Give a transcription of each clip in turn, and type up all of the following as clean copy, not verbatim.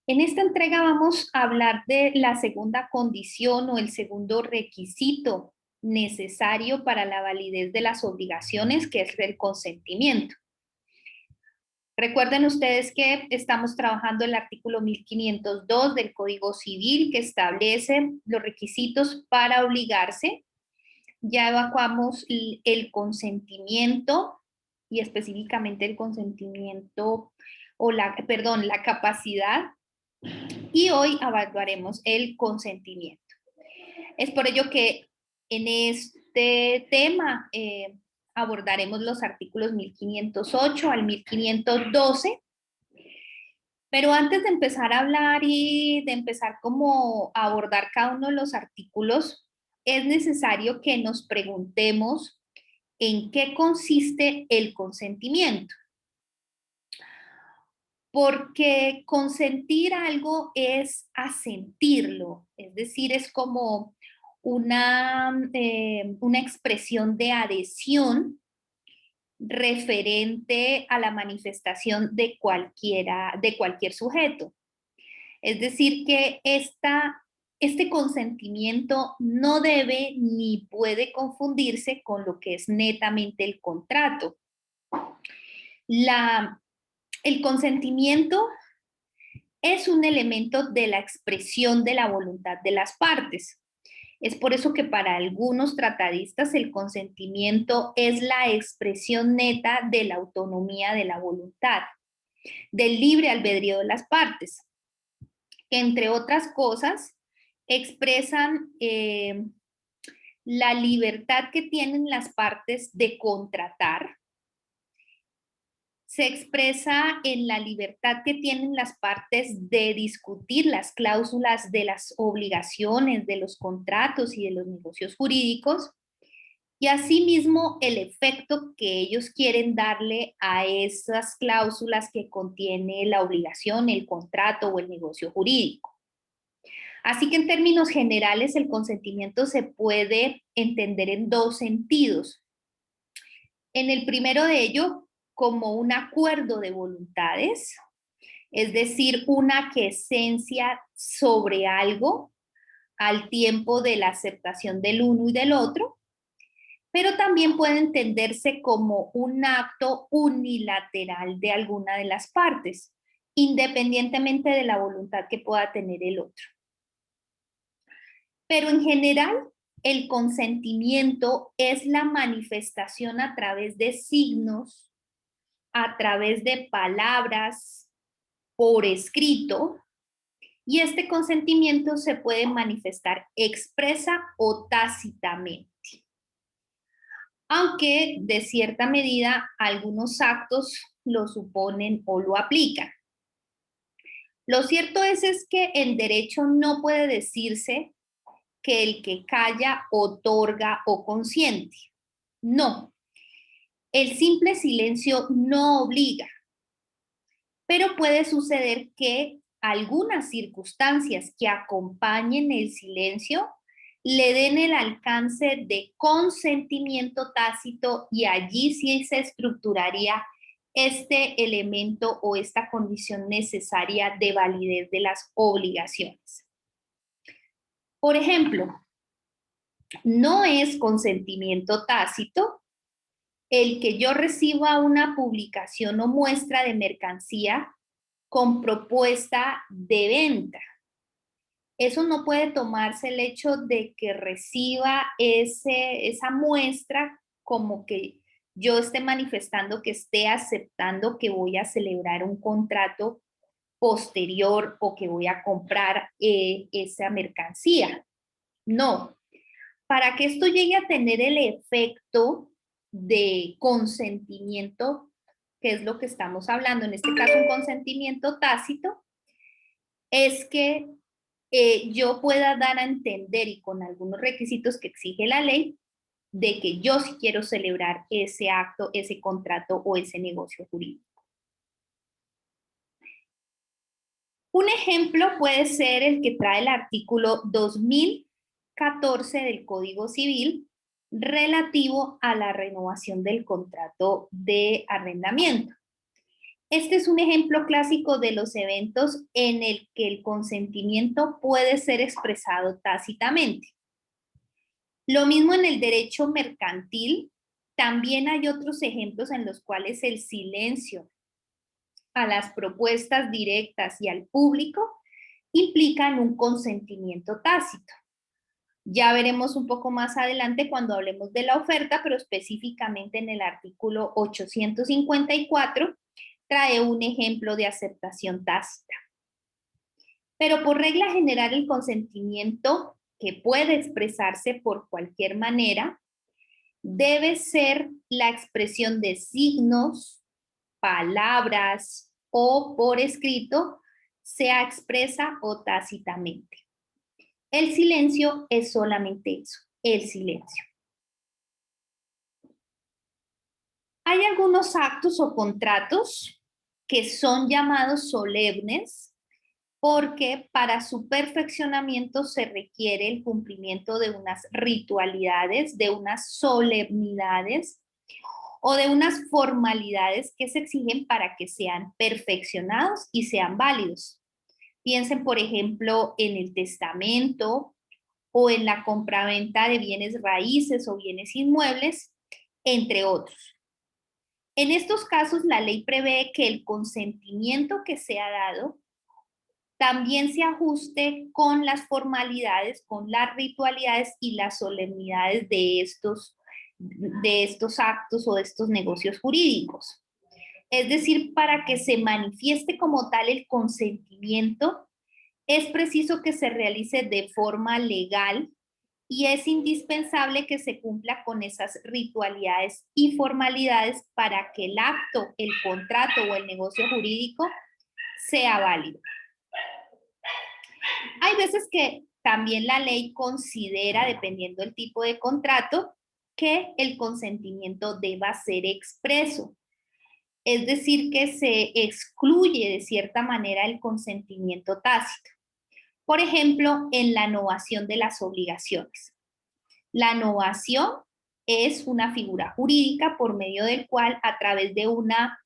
En esta entrega vamos a hablar de la segunda condición o el segundo requisito necesario para la validez de las obligaciones, que es el consentimiento. Recuerden ustedes que estamos trabajando el artículo 1502 del Código Civil, que establece los requisitos para obligarse. Ya evacuamos el consentimiento y específicamente el consentimiento o la capacidad, y hoy evaluaremos el consentimiento. Es por ello que en este tema abordaremos los artículos 1508 al 1512, pero antes de empezar a hablar y de empezar como a abordar cada uno de los artículos, es necesario que nos preguntemos en qué consiste el consentimiento. Porque consentir algo es asentirlo, es decir, es como una expresión de adhesión referente a la manifestación de cualquier sujeto. Es decir, que este consentimiento no debe ni puede confundirse con lo que es netamente el contrato. El consentimiento es un elemento de la expresión de la voluntad de las partes. Es por eso que para algunos tratadistas el consentimiento es la expresión neta de la autonomía de la voluntad, del libre albedrío de las partes, que entre otras cosas expresan la libertad que tienen las partes de contratar. Se expresa en la libertad que tienen las partes de discutir las cláusulas de las obligaciones, de los contratos y de los negocios jurídicos, y asimismo el efecto que ellos quieren darle a esas cláusulas que contiene la obligación, el contrato o el negocio jurídico. Así que en términos generales el consentimiento se puede entender en dos sentidos. En el primero de ello, como un acuerdo de voluntades, es decir, una aquiescencia sobre algo al tiempo de la aceptación del uno y del otro, pero también puede entenderse como un acto unilateral de alguna de las partes, independientemente de la voluntad que pueda tener el otro. Pero en general, el consentimiento es la manifestación a través de signos, a través de palabras, por escrito, y este consentimiento se puede manifestar expresa o tácitamente. Aunque de cierta medida algunos actos lo suponen o lo aplican. Lo cierto es que en derecho no puede decirse que el que calla otorga o consiente. No, el simple silencio no obliga, pero puede suceder que algunas circunstancias que acompañen el silencio le den el alcance de consentimiento tácito, y allí sí se estructuraría este elemento o esta condición necesaria de validez de las obligaciones. Por ejemplo, no es consentimiento tácito el que yo reciba una publicación o muestra de mercancía con propuesta de venta. Eso no puede tomarse el hecho de que reciba esa muestra como que yo esté manifestando que esté aceptando que voy a celebrar un contrato posterior o que voy a comprar esa mercancía. No. Para que esto llegue a tener el efecto de consentimiento, que es lo que estamos hablando, en este caso un consentimiento tácito, es que yo pueda dar a entender, y con algunos requisitos que exige la ley, de que yo sí quiero celebrar ese acto, ese contrato o ese negocio jurídico. Un ejemplo puede ser el que trae el artículo 2014 del Código Civil relativo a la renovación del contrato de arrendamiento. Este es un ejemplo clásico de los eventos en el que el consentimiento puede ser expresado tácitamente. Lo mismo en el derecho mercantil, también hay otros ejemplos en los cuales el silencio a las propuestas directas y al público implican un consentimiento tácito. Ya veremos un poco más adelante cuando hablemos de la oferta, pero específicamente en el artículo 854 trae un ejemplo de aceptación tácita. Pero por regla general el consentimiento, que puede expresarse por cualquier manera, debe ser la expresión de signos, palabras o por escrito, sea expresa o tácitamente. El silencio es solamente eso, el silencio. Hay algunos actos o contratos que son llamados solemnes porque para su perfeccionamiento se requiere el cumplimiento de unas ritualidades, de unas solemnidades o de unas formalidades que se exigen para que sean perfeccionados y sean válidos. Piensen, por ejemplo, en el testamento o en la compraventa de bienes raíces o bienes inmuebles, entre otros. En estos casos, la ley prevé que el consentimiento que sea dado también se ajuste con las formalidades, con las ritualidades y las solemnidades de estos actos o de estos negocios jurídicos. Es decir, para que se manifieste como tal el consentimiento, es preciso que se realice de forma legal y es indispensable que se cumpla con esas ritualidades y formalidades para que el acto, el contrato o el negocio jurídico sea válido. Hay veces que también la ley considera, dependiendo del tipo de contrato, que el consentimiento deba ser expreso. Es decir, que se excluye de cierta manera el consentimiento tácito. Por ejemplo, en la novación de las obligaciones. La novación es una figura jurídica por medio del cual, a través de una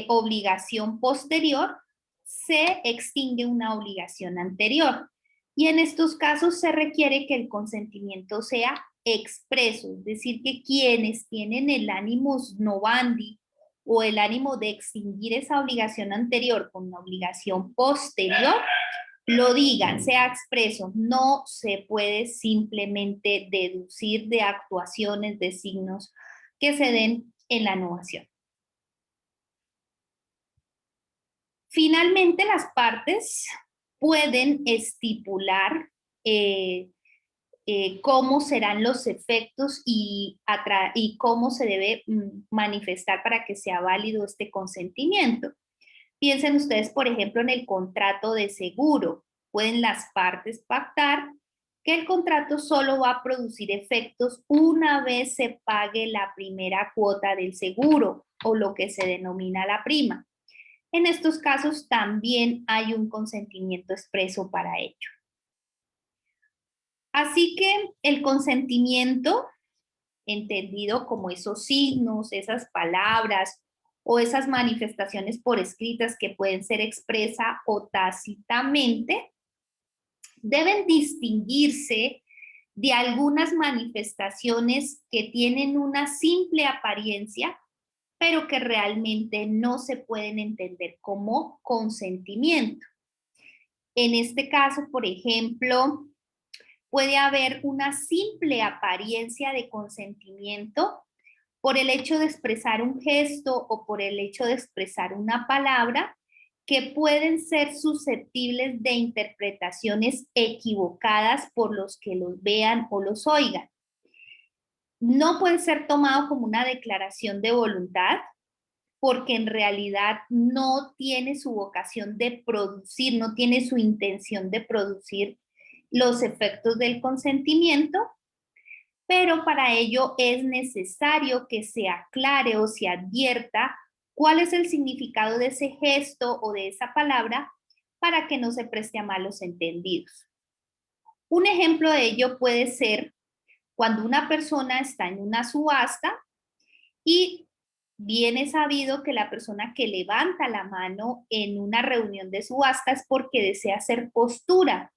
obligación posterior, se extingue una obligación anterior. Y en estos casos se requiere que el consentimiento sea expreso, es decir, que quienes tienen el animus novandi o el ánimo de extinguir esa obligación anterior con una obligación posterior, lo digan, sea expreso. No se puede simplemente deducir de actuaciones, de signos que se den en la novación. Finalmente, las partes pueden estipular cómo serán los efectos y cómo se debe manifestar para que sea válido este consentimiento. Piensen ustedes, por ejemplo, en el contrato de seguro. Pueden las partes pactar que el contrato solo va a producir efectos una vez se pague la primera cuota del seguro o lo que se denomina la prima. En estos casos también hay un consentimiento expreso para ello. Así que el consentimiento, entendido como esos signos, esas palabras o esas manifestaciones por escritas que pueden ser expresa o tácitamente, deben distinguirse de algunas manifestaciones que tienen una simple apariencia, pero que realmente no se pueden entender como consentimiento. En este caso, por ejemplo, puede haber una simple apariencia de consentimiento por el hecho de expresar un gesto o por el hecho de expresar una palabra que pueden ser susceptibles de interpretaciones equivocadas por los que los vean o los oigan. No puede ser tomado como una declaración de voluntad porque en realidad no tiene su vocación de producir, no tiene su intención de producir los efectos del consentimiento, pero para ello es necesario que se aclare o se advierta cuál es el significado de ese gesto o de esa palabra para que no se preste a malos entendidos. Un ejemplo de ello puede ser cuando una persona está en una subasta y Bien es sabido que la persona que levanta la mano en una reunión de subasta es porque desea hacer postura,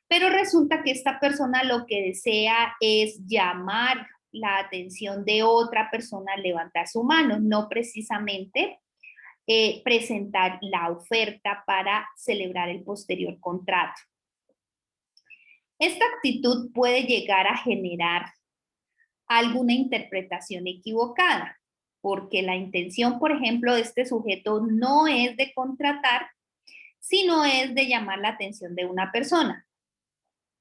pero resulta que esta persona lo que desea es llamar la atención de otra persona al levantar su mano, no precisamente presentar la oferta para celebrar el posterior contrato. Esta actitud puede llegar a generar alguna interpretación equivocada, porque la intención, por ejemplo, de este sujeto no es de contratar, sino es de llamar la atención de una persona.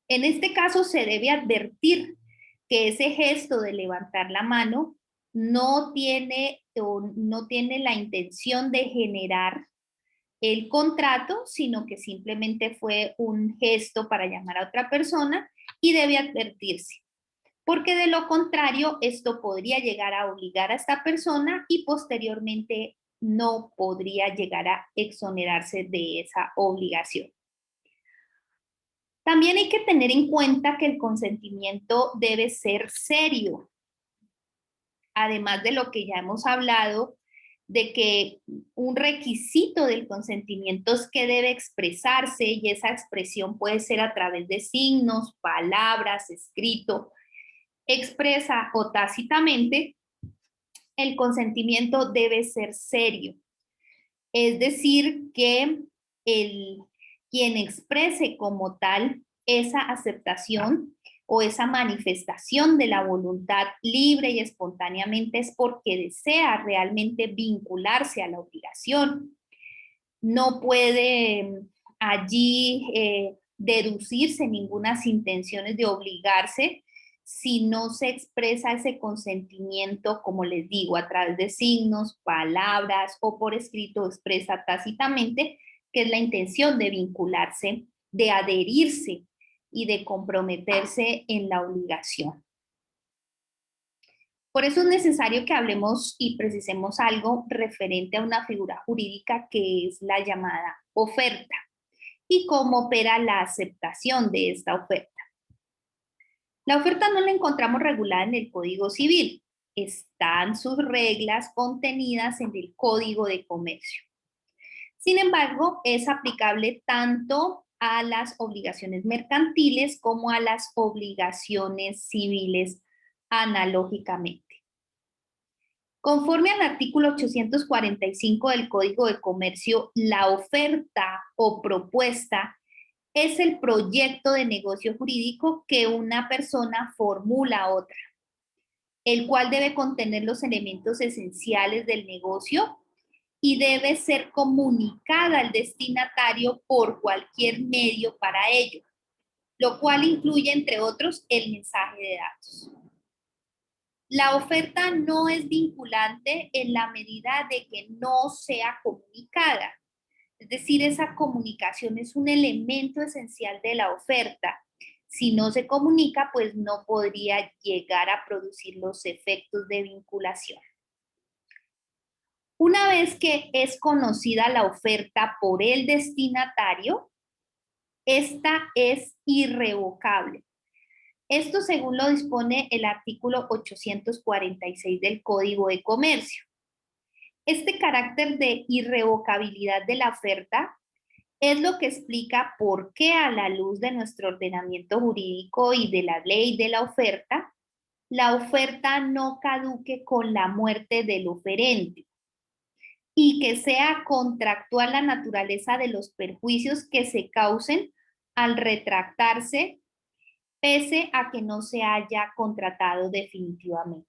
En este caso se debe advertir que ese gesto de levantar la mano no tiene la intención de generar el contrato, sino que simplemente fue un gesto para llamar a otra persona y debe advertirse. Porque de lo contrario, esto podría llegar a obligar a esta persona y posteriormente no podría llegar a exonerarse de esa obligación. También hay que tener en cuenta que el consentimiento debe ser serio. Además de lo que ya hemos hablado, de que un requisito del consentimiento es que debe expresarse y esa expresión puede ser a través de signos, palabras, escrito, expresa o tácitamente. El consentimiento debe ser serio. Es decir, que quien exprese como tal esa aceptación o esa manifestación de la voluntad libre y espontáneamente es porque desea realmente vincularse a la obligación. No puede allí deducirse ninguna intenciones de obligarse si no se expresa ese consentimiento, como les digo, a través de signos, palabras o por escrito expresa tácitamente, que es la intención de vincularse, de adherirse y de comprometerse en la obligación. Por eso es necesario que hablemos y precisemos algo referente a una figura jurídica que es la llamada oferta y cómo opera la aceptación de esta oferta. La oferta no la encontramos regulada en el Código Civil. Están sus reglas contenidas en el Código de Comercio. Sin embargo, es aplicable tanto a las obligaciones mercantiles como a las obligaciones civiles analógicamente. Conforme al artículo 845 del Código de Comercio, la oferta o propuesta es el proyecto de negocio jurídico que una persona formula a otra, el cual debe contener los elementos esenciales del negocio y debe ser comunicada al destinatario por cualquier medio para ello, lo cual incluye, entre otros, el mensaje de datos. La oferta no es vinculante en la medida de que no sea comunicada. Es decir, esa comunicación es un elemento esencial de la oferta. Si no se comunica, pues no podría llegar a producir los efectos de vinculación. Una vez que es conocida la oferta por el destinatario, esta es irrevocable. Esto según lo dispone el artículo 846 del Código de Comercio. Este carácter de irrevocabilidad de la oferta es lo que explica por qué a la luz de nuestro ordenamiento jurídico y de la ley de la oferta no caduque con la muerte del oferente y que sea contractual la naturaleza de los perjuicios que se causen al retractarse pese a que no se haya contratado definitivamente.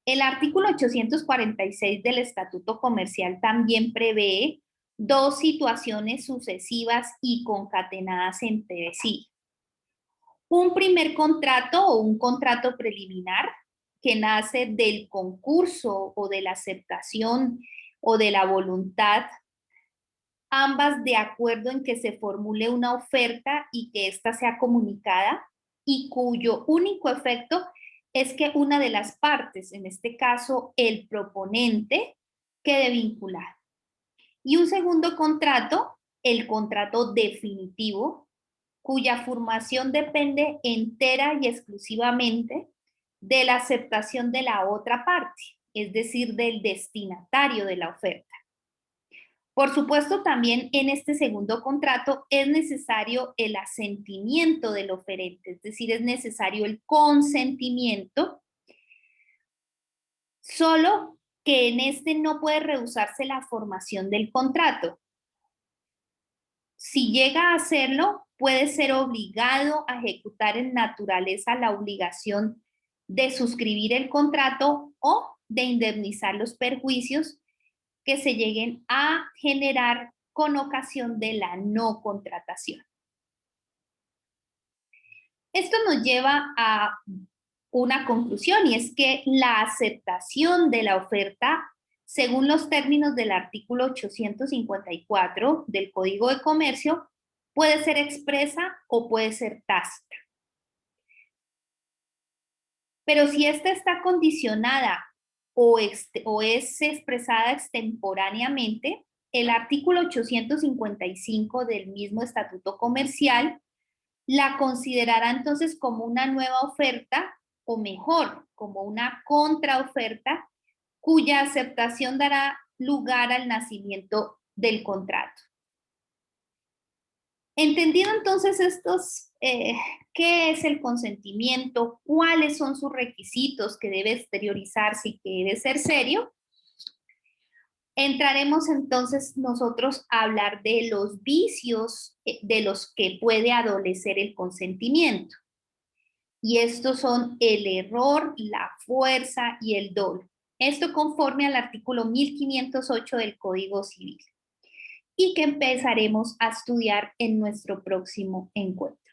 El artículo 846 del Estatuto Comercial también prevé dos situaciones sucesivas y concatenadas entre sí. Un primer contrato o un contrato preliminar que nace del concurso o de la aceptación o de la voluntad, ambas de acuerdo en que se formule una oferta y que ésta sea comunicada y cuyo único efecto es que una de las partes, en este caso el proponente, quede vinculada. Y un segundo contrato, el contrato definitivo, cuya formación depende entera y exclusivamente de la aceptación de la otra parte. es decir, del destinatario de la oferta. Por supuesto, también en este segundo contrato es necesario el asentimiento del oferente, es decir, es necesario el consentimiento, solo que en este no puede rehusarse la formación del contrato. Si llega a hacerlo, puede ser obligado a ejecutar en naturaleza la obligación de suscribir el contrato o de indemnizar los perjuicios que se lleguen a generar con ocasión de la no contratación. Esto nos lleva a una conclusión, y es que la aceptación de la oferta, según los términos del artículo 854 del Código de Comercio, puede ser expresa o puede ser tácita. Pero si esta está condicionada o es expresada extemporáneamente, el artículo 855 del mismo Estatuto Comercial la considerará entonces como una nueva oferta, o mejor, como una contraoferta, cuya aceptación dará lugar al nacimiento del contrato. Entendido entonces qué es el consentimiento, cuáles son sus requisitos, que debe exteriorizarse y que debe ser serio, entraremos entonces nosotros a hablar de los vicios de los que puede adolecer el consentimiento. Y estos son el error, la fuerza y el dolo. Esto conforme al artículo 1508 del Código Civil, y que empezaremos a estudiar en nuestro próximo encuentro.